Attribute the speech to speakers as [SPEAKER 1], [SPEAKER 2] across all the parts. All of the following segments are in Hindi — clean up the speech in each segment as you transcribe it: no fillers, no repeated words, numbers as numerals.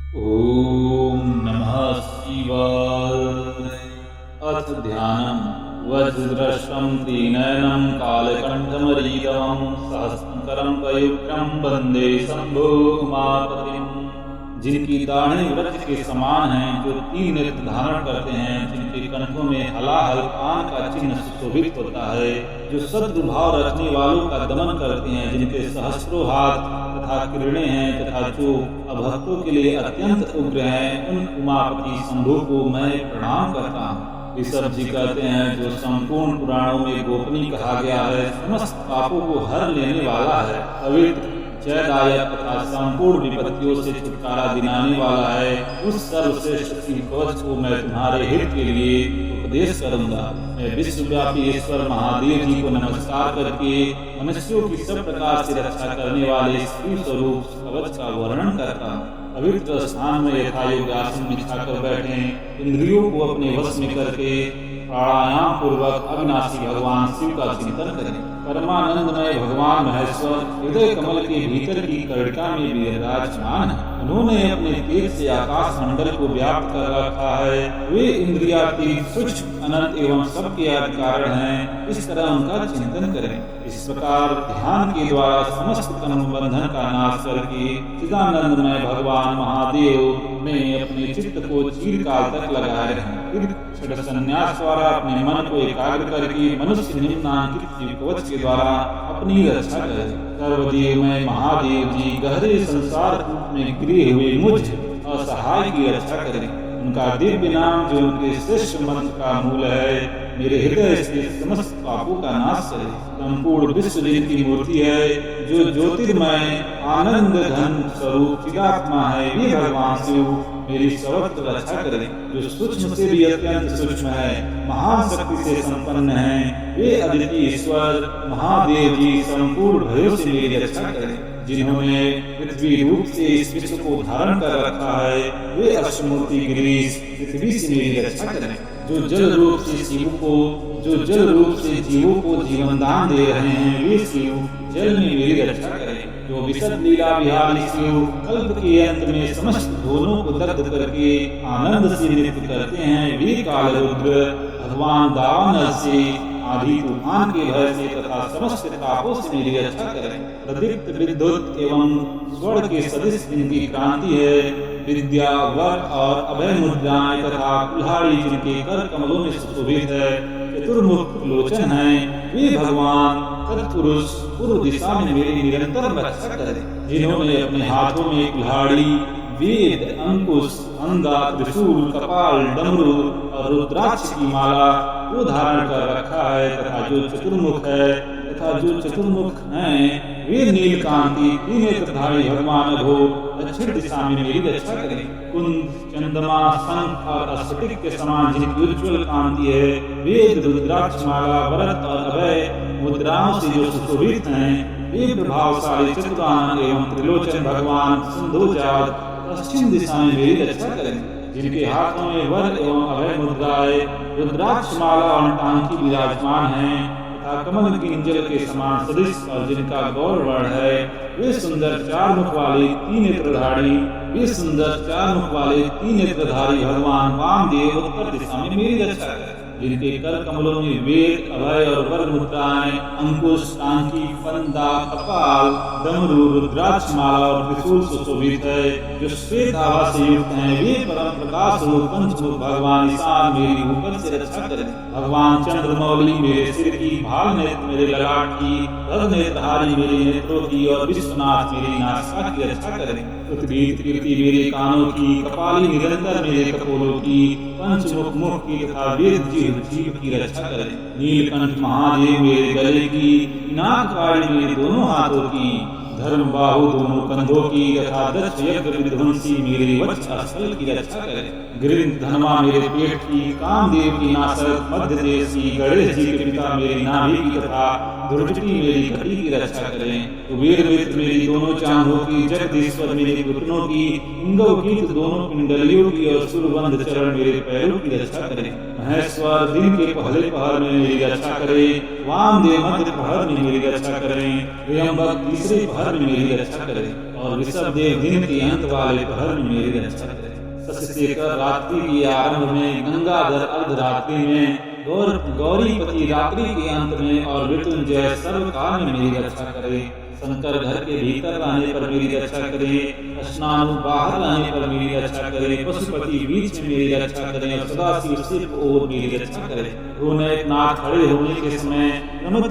[SPEAKER 1] ॐ नमः शिवाय। अथ ध्यानम्। वज्रश्रं त्रिनयनं कालकण्ठमरीगं सहस्रं पयुक्तं वन्दे शम्भो उमापतिम्। जिनकी दाढ़ें वृक्ष के समान हैं, जो 3 नेत्र धारण करते हैं, जिनके कंठों में हलाहल पान का चिन्ह सुशोभित होता है, जो शत्रु भाव रखने वालों का दमन करते हैं, जिनके सहस्रों हाथ तथा किरणें हैं तथा जो अभक्तों के लिए अत्यंत उग्र हैं, उन उमापति शंभु को मैं प्रणाम करता हूँ। ऋषभ जी कहते हैं, जो संपूर्ण पुराणों में गोपनीय कहा गया है, समस्त पापों को हर लेने वाला है, पवित्र जयदायक तथा संपूर्ण विपत्तियों से छुटकारा दिलाने वाला है, उस सर्वश्रेष्ठ शिव कवच को मैं तुम्हारे हित के लिए उपदेश करूंगा। मैं विश्वव्यापी ईश्वर महादेव जी को नमस्कार करके मनुष्यों की सब प्रकार से रक्षा करने वाले शिव स्वरूप कवच का वर्णन करता हूँ। पवित्र स्थान में यथायोग्य आसन बिछाकर बैठे, इंद्रियों को अपने वश में करके प्राणायाम पूर्वक अविनाशी भगवान शिव का चिंतन करें। परमानंदमय भगवान महेश्वर हृदय कमल के भीतर की कर्णिका में विराजमान है। उन्होंने अपने तेज से आकाश मंडल को व्याप्त कर रखा है। वे इंद्रियातीत सूक्ष्म अनंत एवं सबके आदि कारण हैं। इस तरह उनका चिंतन करें। इस प्रकार ध्यान के द्वारा समस्त कर्म बंधन का नाश करके चिदानंदमय भगवान महादेव में अपने चित्त को चिरकाल तक लगाए रहें। फिर षड संन्यास द्वारा अपने मन को एकाग्र करके मनुष्य निम्नांकित शिव कवच के द्वारा अपनी रक्षा करें। सर्वदेवमय महादेव जी गहरे संसार कूप में गिरे हुए मुझ असहाय की रक्षा करें। उनका दिव्य नाम जो उनके श्रेष्ठ मंत्र का मूल है, मेरे हृदय से समस्त पापों का नाश करे। संपूर्ण विश्व की मूर्ति है, जो ज्योतिर्मय आनंद घन स्वरूप चिदात्मा है, वे भगवान शिव मेरी सर्वत्र रक्षा करें। जो सूक्ष्म से भी अत्यंत सूक्ष्म है, महान शक्ति से संपन्न है, वे अद्वितीय ईश्वर महादेव जी संपूर्ण भयों से मेरी रक्षा करें। जिन्होंने पृथ्वी रूप से इस विश्व को धारण कर रखा है, वे अष्टमूर्ति गिरीश पृथ्वी से मेरी रक्षा करें। जो जल रूप से जीवों को जीवन दान दे रहे हैं, वे शिव जल में मेरी रक्षा करें। जो विशद लीला विहारी शिव कल्प के अंत में समस्त धोनों को दग्ध करके आनंद से नृत्य करते हैं, वे काल रुद्र भगवान दावानल से आदि तूफान के भय से तथा समस्त तापों से मेरी रक्षा करें। प्रदीप्त विद्युत एवं स्वर्ण के सदृश जिनकी क्रांति है, विद्या वर और अभय मुद्राएं तथा कुल्हाड़ी जिनके कर कमलों में सुशोभित है, चतुर्मुख लोचन है, वे भगवान तत्पुरुष पूर्व दिशा में मेरी निरंतर रक्षा करें। जिन्होंने अपने हाथों में कुल्हाड़ी, वेद, अंकुश, अंधा, त्रिशूल, कपाल, डमरू और रुद्राक्ष की माला को धारण कर रखा है तथा जो चतुर्मुख हैं, वे नीलकांति तीन नेत्रधारी भगवान अघो दक्षिण दिशा में मेरी रक्षा करें। कुंद, चंद्रमा, शंख और स्फटिक के समान जिनकी उज्ज्वल कांति है, वेद, रुद्राक्ष माला, व्रत और अभय मुद्राओं से जो सुशोभित हैं, वे प्रभावशाली चतुरानन एवं त्रिलोचन भगवान सिंधुजात पश्चिम दिशा में मेरी रक्षा करें। जिनके हाथों में वर एवं अभय मुद्राएं, रुद्राक्ष माला और टांकी विराजमान हैं तथा कमल की इंजल के समान सदृश और जिनका गौर वर्ण है, वे सुंदर चार मुख वाले तीन नेत्रधारी भगवान वामदेव उत्तर दिशा में मेरी रक्षा करें। जिनके कर कमलों में वेद, अभय और वर मुद्राएं, अंकुश, टांकी, फंदा, कपाल, डमरू, रुद्राक्ष माला और त्रिशूल सुशोभित है, जो श्वेत आभा से युक्त हैं, वे परम प्रकाश रूप पंचमुख भगवान ईशान मेरी ऊपर से रक्षा करें। भगवान चंद्रमौली मेरे सिर की, भाल नेत्र मेरे ललाट की, रग नेत्रधारी मेरे नेत्रों की और विश्वनाथ मेरी नासिका की रक्षा करें। पृथ्वी कीर्ति मेरे कानों की, कपाली निरंतर मेरे कपोलों की, पंचमुख मुख की तथा वेद जीव की रक्षा करें। नीलकंठ महादेव मेरे गले की, नागपाणी मेरे दोनों हाथों की, धर्म बाहु दोनों कंधों की तथा दक्ष यज्ञ विध्वंसी मेरे वक्षस्थल की रक्षा करें। गृंध धनमा मेरे पेट की, कामदेव की नासक, मध्य देशी गणेश जी के पिता मेरी नाभि की तथा दुर्जटी मेरी घटी की रक्षा करें। कुबेर मित्र मेरी दोनों जांघों की, जगदीश्वर मेरे घुटनों की, इंगव की दोनों पिंडलियों की और सुरबंध चरण मेरे पैरों की रक्षा करें। महेश्वर दिन के पहले पहर में मेरी रक्षा करें, वामदेव मध्य पहर में मेरी रक्षा करें, त्र्यंबक तीसरे पहर में मेरी रक्षा करें और ऋषभ देव दिन के अंत वाले प्रहर में मेरी रक्षा करें। शशिशेखर रात्रि के आरंभ में, गंगाधर अर्धरात्रि में, गौरीपति रात्रि के अंत में और मृत्युंजय सर्वकाल में मेरी रक्षा करे। शंकर घर के भीतर रहने पर मेरी रक्षा करे, स्नानु बाहर रहने पर मेरी रक्षा करे, पशुपति बीच में मेरी रक्षा करे और सदाशिव शिव ओर मेरी रक्षा करे। नाथ खड़े होने के समय,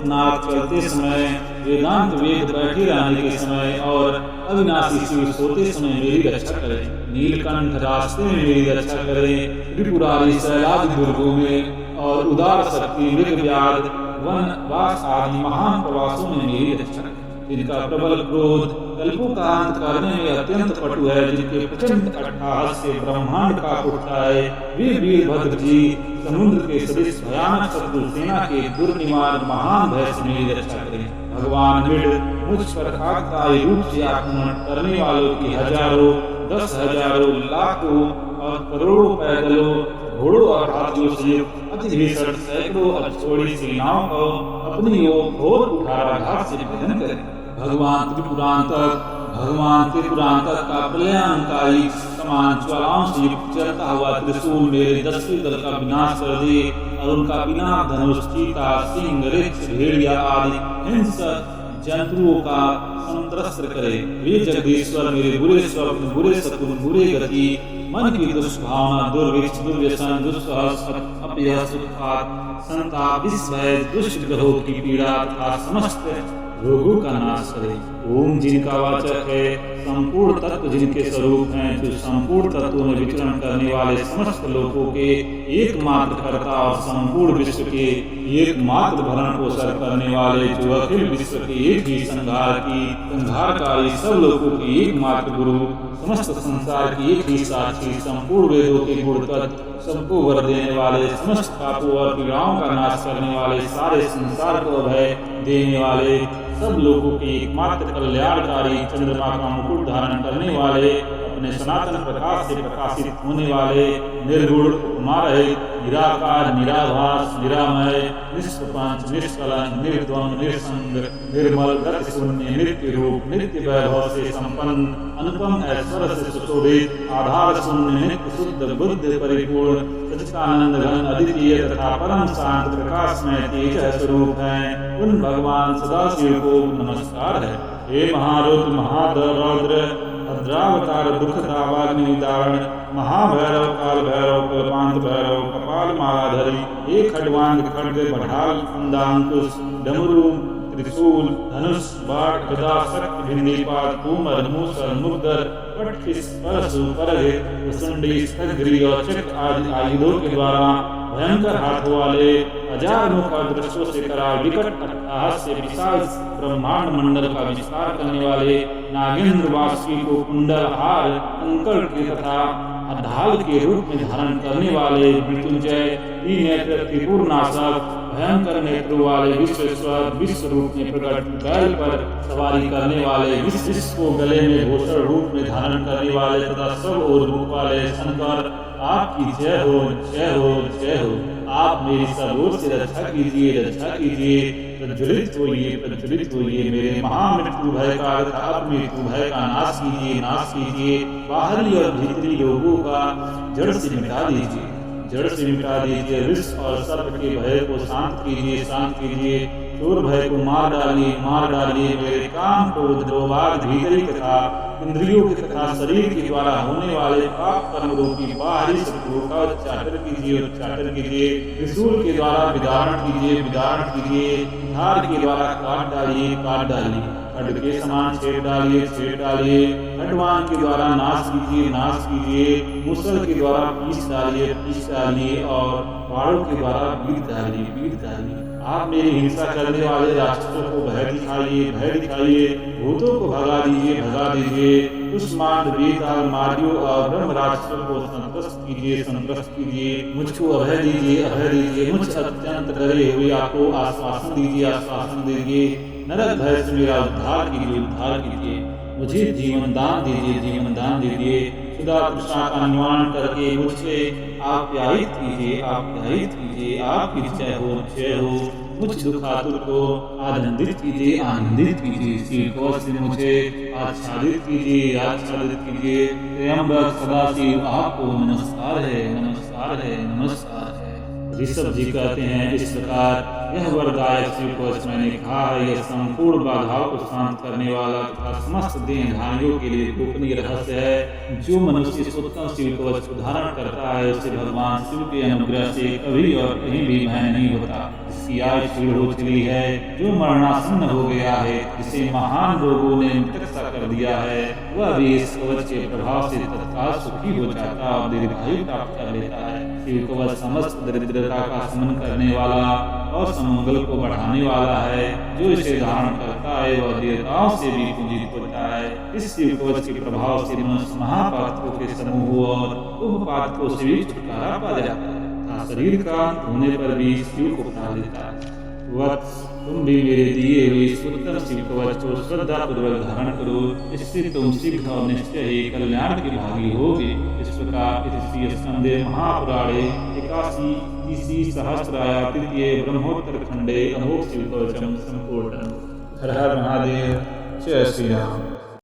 [SPEAKER 1] नाथ चलते समय, वेदांत वेद बैठे रहने के समय और अविनाशी शिव सोते समय मेरी रक्षा करे। नीलकंठ रास्ते में मेरी रक्षा करे, त्रिपुरारी शैलादि दुर्गों में और उदार शक्ति मृगव्याध वन वास आदि महान प्रवासों में मेरी रक्षा करे। जिनका प्रबल क्रोध कल्पों का अंत करने में अत्यंत पटु है, जिनके प्रचंड अट्टहास से ब्रह्मांड का उठता है, वे वीरभद्र जी समुद्र के सदृश भयानक शत्रु सेना के दुर्निवार महान भय से मेरी रक्षा करें। भगवान मृड मुझ पर काकताई रूप से आक्रमण करने वालों की हजारों, 10,000 लाखों और करोड़ों पैदलों, घोड़ों और हाथियों से अति भीषण सैकड़ों अछोड़ी सेनाओं को अपनी ओर घोर कुठाराघात से भेदन करें। भगवान त्रिपुरांतक का प्रलयंकारी समान ज्वालाओं से युक्त चलता हुआ त्रिशूल मेरे दस्यु दल का विनाश कर दे और उनका बिना धनुष, चीता, सिंह, रिक्ष, भेड़िया आदि हिंसक जंतुओं का संत्रस्त करे। वे जगदीश्वर मेरे बुरे स्वप्न, बुरे शकुन, बुरे गति, मन की दुष्भावना, दुर्भिक्ष, दुर्व्यसन, दुस्साहस, अपयश, उत्पात, संताप, विस्मय, दुष्ट ग्रहों की पीड़ा तथा समस्त रोगों का नाश करे। ओम जिनका वाचक है, संपूर्ण तत्व जिनके स्वरूप हैं, जो संपूर्ण तत्वों में विचरण करने वाले समस्त लोगों के एकमात्र कर्ता और संपूर्ण विश्व के एकमात्र भरण पोषण करने वाले, जो अखिल विश्व के एक ही संहारकारी, सब लोगों के एकमात्र गुरु, समस्त संसार की एक ही साक्षी, संपूर्ण वेदों के गुण तत्व, सबको वर देने वाले, समस्त पापों और पीड़ाओं का नाश करने वाले, सारे संसार को अभय देने वाले, सब लोगों के एकमात्र कल्याणकारी, चंद्रमा का मुकुट धारण करने वाले, अपने सनातन प्रकाश से प्रकाशित होने वाले, निर्गुण, उपमा रहित, निराकार, निराभास, निरामय, निष्प्रपंच, निष्कलंक, निर्द्वंद, निरसंग, निर्मल, गति शून्य, नित्य रूप, नित्य वैभव से संपन्न, अनुपम ऐश्वर्य से सुशोभित, आधार शून्य, नित्य शुद्ध, बुद्ध परिपूर्ण, सच्चिदानंद घन, अद्वितीय तथा परम शांत प्रकाश में तेज स्वरूप है। उन भगवान सदाशिव को नमस्कार है। हे महारुद्र, महारौद्र, भद्रावतार, दुख दावाग्नि निदारण, महाभैरव, काल भैरव, कल्पांत भैरव, कपाल मालाधरी, हे खड्वांग, खड्ग, बढ़ाल, कुंदांकुश, डमरू, त्रिशूल, धनुष, बाण, गदा, शक्ति, भिंडीपात, कुमर, मूसर, मुद्गर, पटकिस, परशु, परहित, वसुंडी, स्थगरी और चक्र आदि आयुधों के द्वारा भयंकर हाथों वाले, हजार मुख और दृश्यों से करा विकट अट्टहास से विशाल ब्रह्मांड मंडल का विस्तार करने वाले, नागेंद्र वासुकी को कुंडल, हार, कंकड़ के तथा ढाल के रूप में धारण करने वाले, मृत्युंजय, त्रिनेत्र, त्रिपुरनाशक, भयंकर नेत्रों वाले, विश्वेश्वर, विश्व रूप में प्रकट, बैल पर सवारी करने वाले, विश्व को गले में घोषण रूप में धारण करने वाले तथा सब और रूप वाले शंकर, आपकी जय हो, जय हो, जय हो। आप मेरी सब ओर से रक्षा कीजिए, रक्षा कीजिए। प्रज्वलित होइए, प्रज्वलित होइए। मेरे महामृत्यु भय का अर्थात मृत्यु भय का नाश कीजिए, नाश कीजिए। बाहरी और भीतरी रोगों का जड़ से मिटा दीजिए, जड़ से मिटा दीजिए। विष और सर्प के भय को शांत कीजिए, शांत कीजिए। चोर भय को मार डालिए, मार डालिए। मेरे काम, क्रोध, लोभाग, भीतरी तथा इंद्रियों के तथा शरीर के द्वारा होने वाले पाप कर्म रूपी बाहरी शत्रुओं का उच्चाटन कीजिए, उच्चाटन कीजिए। त्रिशूल के द्वारा विदारण कीजिए, विदारण कीजिए। धार के द्वारा काट डालिए, काट डालिए। खड्ग के समान छेद डालिए, छेद डालिए। खड्वान के द्वारा नाश कीजिए, नाश कीजिए। मुसल के द्वारा पीस डालिए, पीस डालिए। और बाड़ों के द्वारा बीत डालिए, बीत डालिए। आप मेरी हिंसा करने वाले राक्षसों को भय दिखाइए, भय दिखाइए। भूतों को भगा दीजिए, भगा दीजिए। दुष्मान, बेताल, मारियों और ब्रह्म राक्षसों को संतुष्ट कीजिए, संतुष्ट कीजिए। मुझको अभय दीजिए, अभय दीजिए। मुझ अत्यंत डरे हुए आपको आश्वासन दीजिए, आश्वासन दीजिए। नरक भय से मेरा उद्धार कीजिए, उद्धार कीजिए। मुझे जीवन दान दीजिए, जीवन दान दीजिए। खुदा तृष्णा का निवारण करके मुझसे आप्यायित कीजिए, आप्यायित कीजिए। आपकी जय हो, जय हो। मुझ दुखातुर को आनंदित कीजिए, आनंदित कीजिए। शिव कवच से मुझे आच्छादित कीजिए, आच्छादित कीजिए। त्र्यंबक सदाशिव आपको नमस्कार है, नमस्कार है, नमस्कार है। ऋषभ जी कहते हैं, इस प्रकार यह वरदायक शिव कवच मैंने कहा है, यह संपूर्ण बाधाओं को शांत करने वाला तथा समस्त देहधारियों के लिए गोपनीय रहस्य है। जो मनुष्य इस उत्तम शिव कवच को धारण करता है, उसे भगवान शिव के अनुग्रह से कभी और कहीं भी भय नहीं होता। जिसकी आयु क्षीण हो चली है, जो मरणासन्न हो गया है, जिसे महान रोगों ने मृतक सा कर दिया है, वह भी इस कवच के प्रभाव से तत्काल सुखी हो जाता और दीर्घायु प्राप्त कर लेता है। शिव कवच समस्त दरिद्रता का शमन करने वाला और समंगल को बढ़ाने वाला है। जो इसे धारण करता है वह देवताओं से भी पूजित होता है। इस शिव कवच के प्रभाव से मनुष्य महापातकों के समूह और उपपातकों से भी छुटकारा पा जाता है। शरीर का अंत होने पर भी शिव को पा देता है। वत्स, तुम भी मेरे दिए हुए इस उत्तम शिव कवच को श्रद्धा पूर्वक धारण करो, इससे तुम शीघ्र और निश्चय ही कल्याण के भागी होगे। इस प्रकार इस स्कंदे महापुराणे 81 सहस्राया तृतीय ब्रह्मोत्तर खंडे अमोघ शिव कवचम संपूर्णम्। हर हर महादेव, जय श्री राम।